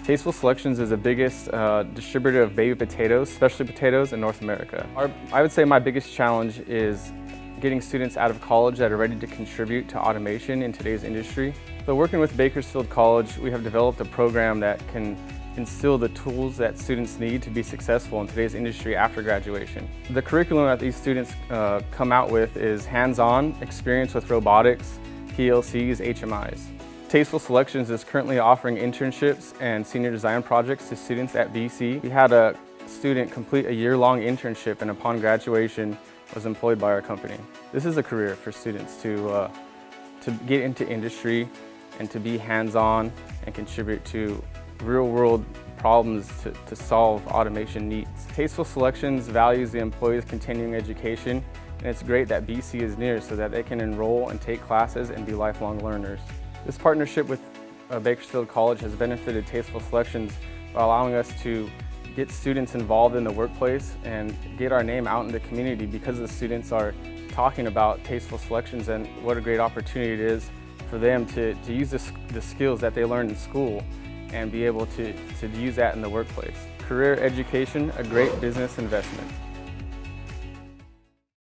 Tasteful Selections is the biggest distributor of baby potatoes, specialty potatoes, in North America. I would say my biggest challenge is getting students out of college that are ready to contribute to automation in today's industry. So working with Bakersfield College, we have developed a program that can instill the tools that students need to be successful in today's industry after graduation. The curriculum that these students come out with is hands-on experience with robotics, PLCs, HMIs. Tasteful Selections is currently offering internships and senior design projects to students at BC. We had a student complete a year-long internship and upon graduation was employed by our company. This is a career for students to get into industry and to be hands-on and contribute to real-world problems to solve automation needs. Tasteful Selections values the employee's continuing education, and it's great that BC is near so that they can enroll and take classes and be lifelong learners. This partnership with Bakersfield College has benefited Tasteful Selections by allowing us to get students involved in the workplace and get our name out in the community because the students are talking about Tasteful Selections and what a great opportunity it is for them to use the skills that they learned in school and be able to use that in the workplace. Career education, a great business investment.